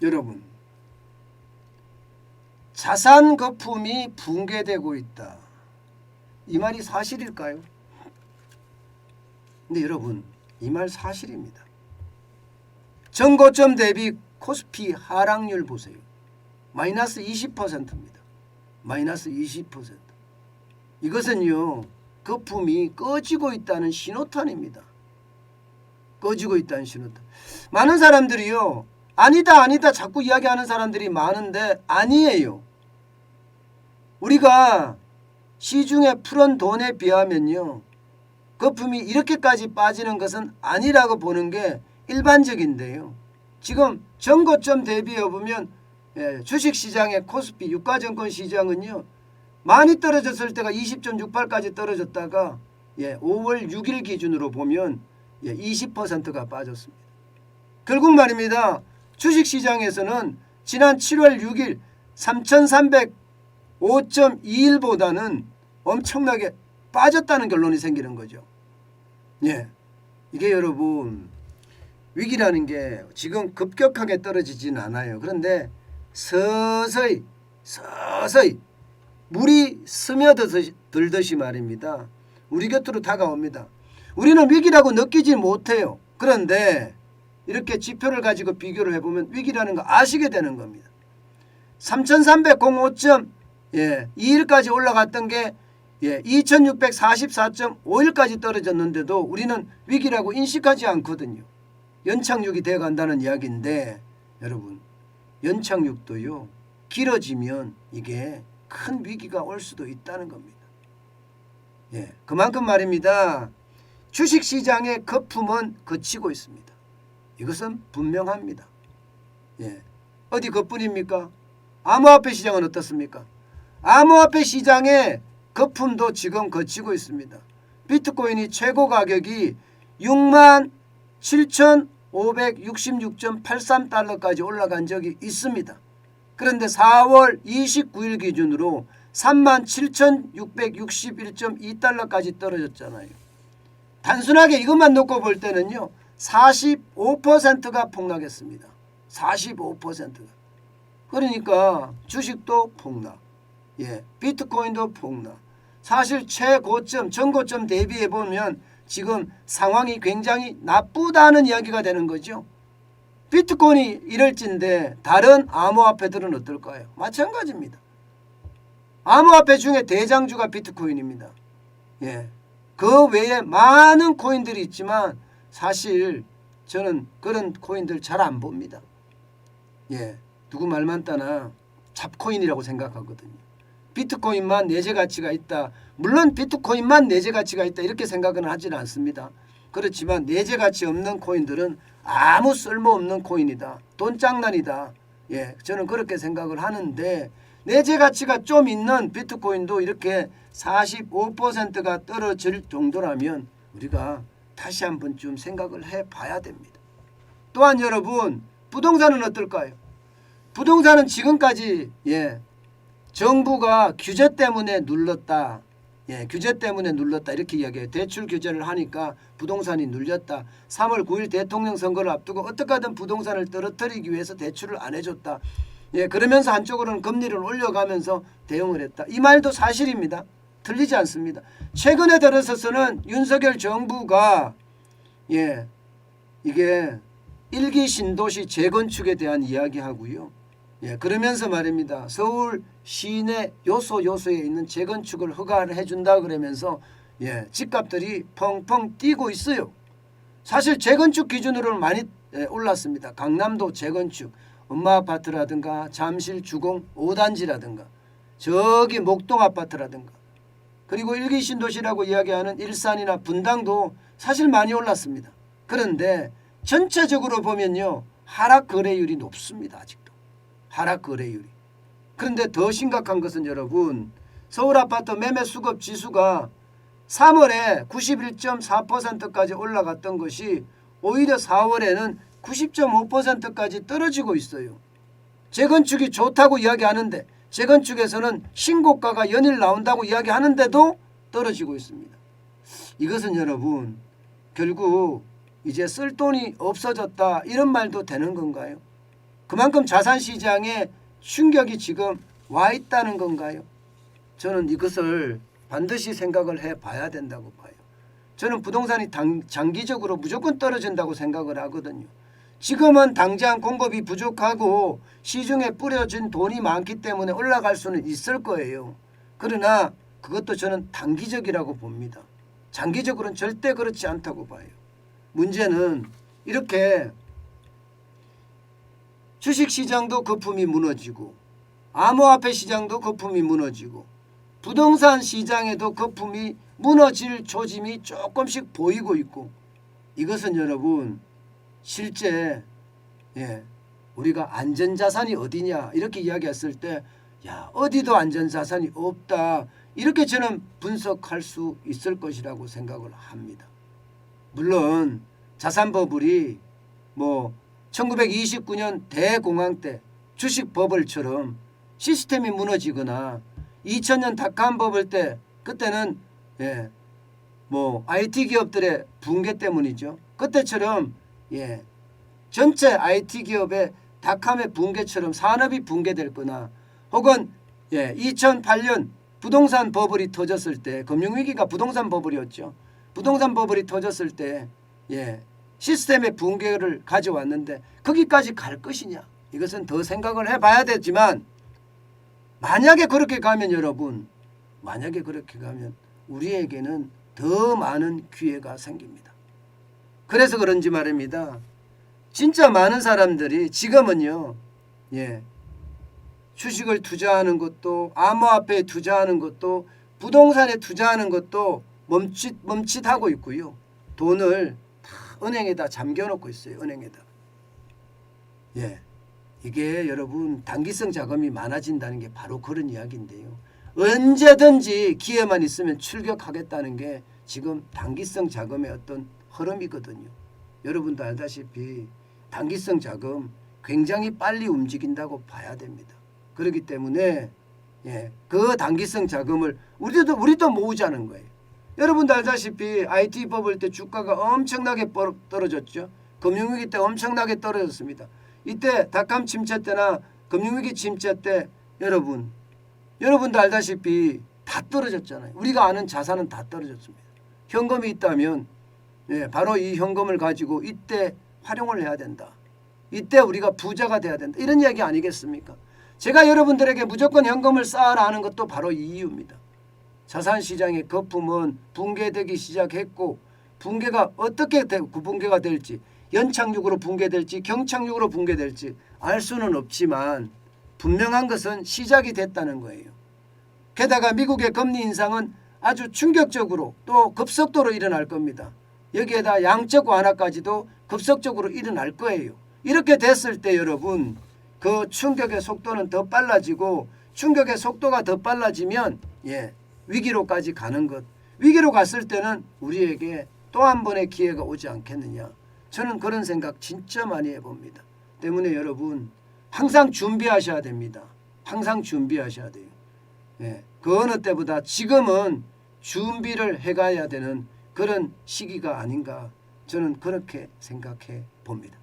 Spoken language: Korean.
여러분, 자산 거품이 붕괴되고 있다. 이 말이 사실일까요? 근데 여러분, 이 말 사실입니다. 전고점 대비 코스피 하락률 보세요. 마이너스 20%입니다. 마이너스 20%. 이것은요, 거품이 꺼지고 있다는 신호탄입니다. 꺼지고 있다는 신호탄. 많은 사람들이요, 아니다 아니다 자꾸 이야기하는 사람들이 많은데 아니에요. 우리가 시중에 풀은 돈에 비하면요, 거품이 이렇게까지 빠지는 것은 아니라고 보는 게 일반적인데요. 지금 전고점 대비해 보면 주식시장의 코스피 유가증권 시장은요, 많이 떨어졌을 때가 20.68까지 떨어졌다가 5월 6일 기준으로 보면 20%가 빠졌습니다. 결국 말입니다. 주식시장에서는 지난 7월 6일 3305.21보다는 엄청나게 빠졌다는 결론이 생기는 거죠. 이게 여러분, 위기라는 게 지금 급격하게 떨어지지는 않아요. 그런데 서서히 물이 스며들듯이 말입니다, 우리 곁으로 다가옵니다. 우리는 위기라고 느끼지 못해요. 그런데 이렇게 지표를 가지고 비교를 해보면 위기라는 거 아시게 되는 겁니다. 3305.21까지 올라갔던 게 2644.51까지 떨어졌는데도 우리는 위기라고 인식하지 않거든요. 연착륙이 되어간다는 이야기인데, 여러분, 연착륙도요, 길어지면 이게 큰 위기가 올 수도 있다는 겁니다. 그만큼 말입니다, 주식시장의 거품은 그치고 있습니다. 이것은 분명합니다. 어디 그뿐입니까? 암호화폐 시장은 어떻습니까? 암호화폐 시장의 거품도 지금 거치고 있습니다. 비트코인이 최고 가격이 67,566.83달러까지 올라간 적이 있습니다. 그런데 4월 29일 기준으로 37,661.2달러까지 떨어졌잖아요. 단순하게 이것만 놓고 볼 때는요, 45%가 폭락했습니다. 45%가. 그러니까 주식도 폭락, 비트코인도 폭락. 사실 최고점, 전고점 대비해 보면 지금 상황이 굉장히 나쁘다는 이야기가 되는 거죠. 비트코인이 이럴진데 다른 암호화폐들은 어떨까요? 마찬가지입니다. 암호화폐 중에 대장주가 비트코인입니다. 그 외에 많은 코인들이 있지만 사실 저는 그런 코인들 잘 안 봅니다. 누구 말만 따나 잡코인이라고 생각하거든요. 비트코인만 내재 가치가 있다. 물론 비트코인만 내재 가치가 있다 이렇게 생각은 하지는 않습니다. 그렇지만 내재 가치 없는 코인들은 아무 쓸모없는 코인이다. 돈장난이다. 저는 그렇게 생각을 하는데, 내재 가치가 좀 있는 비트코인도 이렇게 45%가 떨어질 정도라면 우리가 다시 한번쯤 생각을 해봐야 됩니다. 또한 여러분, 부동산은 어떨까요? 부동산은 지금까지 정부가 규제 때문에 눌렀다. 규제 때문에 눌렀다 이렇게 이야기해요. 대출 규제를 하니까 부동산이 눌렸다. 3월 9일 대통령 선거를 앞두고 어떻게 하든 부동산을 떨어뜨리기 위해서 대출을 안 해줬다. 그러면서 한쪽으로는 금리를 올려가면서 대응을 했다. 이 말도 사실입니다. 틀리지 않습니다. 최근에 들어서서는 윤석열 정부가 이게 일기 신도시 재건축에 대한 이야기하고요. 그러면서 말입니다, 서울 시내 요소에 있는 재건축을 허가를 해준다 그러면서 집값들이 펑펑 뛰고 있어요. 사실 재건축 기준으로는 많이 올랐습니다. 강남도 재건축, 엄마아파트라든가 잠실 주공 5단지라든가 저기 목동 아파트라든가, 그리고 일기 신도시라고 이야기하는 일산이나 분당도 사실 많이 올랐습니다. 그런데 전체적으로 보면요, 하락 거래율이 높습니다. 아직도 하락 거래율이. 그런데 더 심각한 것은 여러분, 서울 아파트 매매 수급 지수가 3월에 91.4%까지 올라갔던 것이 오히려 4월에는 90.5%까지 떨어지고 있어요. 재건축이 좋다고 이야기하는데, 재건축에서는 신고가가 연일 나온다고 이야기하는데도 떨어지고 있습니다. 이것은 여러분, 결국 이제 쓸 돈이 없어졌다 이런 말도 되는 건가요? 그만큼 자산시장에 충격이 지금 와 있다는 건가요? 저는 이것을 반드시 생각을 해봐야 된다고 봐요. 저는 부동산이 장기적으로 무조건 떨어진다고 생각을 하거든요. 지금은 당장 공급이 부족하고 시중에 뿌려진 돈이 많기 때문에 올라갈 수는 있을 거예요. 그러나 그것도 저는 단기적이라고 봅니다. 장기적으로는 절대 그렇지 않다고 봐요. 문제는 이렇게 주식시장도 거품이 무너지고 암호화폐 시장도 거품이 무너지고 부동산 시장에도 거품이 무너질 조짐이 조금씩 보이고 있고, 이것은 여러분 실제 우리가 안전자산이 어디냐 이렇게 이야기했을 때 어디도 안전자산이 없다 이렇게 저는 분석할 수 있을 것이라고 생각을 합니다. 물론 자산버블이 1929년 대공황 때 주식 버블처럼 시스템이 무너지거나 2000년 닷컴 버블 때 그때는 IT 기업들의 붕괴 때문이죠. 그때처럼 전체 IT 기업의 닷컴의 붕괴처럼 산업이 붕괴될 거나 혹은 2008년 부동산 버블이 터졌을 때 금융위기가 부동산 버블이었죠. 부동산 버블이 터졌을 때 시스템의 붕괴를 가져왔는데 거기까지 갈 것이냐 이것은 더 생각을 해봐야 되지만 만약에 그렇게 가면 여러분 우리에게는 더 많은 기회가 생깁니다. 그래서 그런지 말입니다. 진짜 많은 사람들이 지금은요 주식을 투자하는 것도 암호화폐에 투자하는 것도 부동산에 투자하는 것도 멈칫하고 있고요. 돈을 다 은행에다 잠겨놓고 있어요. 은행에다. 이게 여러분 단기성 자금이 많아진다는 게 바로 그런 이야기인데요. 언제든지 기회만 있으면 출격하겠다는 게 지금 단기성 자금의 어떤 흐름이거든요. 여러분도 알다시피 단기성 자금 굉장히 빨리 움직인다고 봐야 됩니다. 그렇기 때문에 그 단기성 자금을 우리도 모으자는 거예요. 여러분도 알다시피 IT 버블 때 주가가 엄청나게 떨어졌죠. 금융위기 때 엄청나게 떨어졌습니다. 이때 닷컴 침체 때나 금융위기 침체 때 여러분도 알다시피 다 떨어졌잖아요. 우리가 아는 자산은 다 떨어졌습니다. 현금이 있다면 바로 이 현금을 가지고 이때 활용을 해야 된다. 이때 우리가 부자가 돼야 된다. 이런 이야기 아니겠습니까? 제가 여러분들에게 무조건 현금을 쌓아라 하는 것도 바로 이 이유입니다. 자산시장의 거품은 붕괴되기 시작했고 붕괴가 어떻게 붕괴가 될지 연착륙으로 붕괴될지 경착륙으로 붕괴될지 알 수는 없지만 분명한 것은 시작이 됐다는 거예요. 게다가 미국의 금리 인상은 아주 충격적으로 또 급속도로 일어날 겁니다. 여기에다 양적 완화까지도 급속적으로 일어날 거예요. 이렇게 됐을 때 여러분 그 충격의 속도는 더 빨라지고 충격의 속도가 더 빨라지면 위기로까지 가는 것. 위기로 갔을 때는 우리에게 또 한 번의 기회가 오지 않겠느냐. 저는 그런 생각 진짜 많이 해봅니다. 때문에 여러분 항상 준비하셔야 됩니다. 항상 준비하셔야 돼요. 그 어느 때보다 지금은 준비를 해가야 되는 그런 시기가 아닌가 저는 그렇게 생각해 봅니다.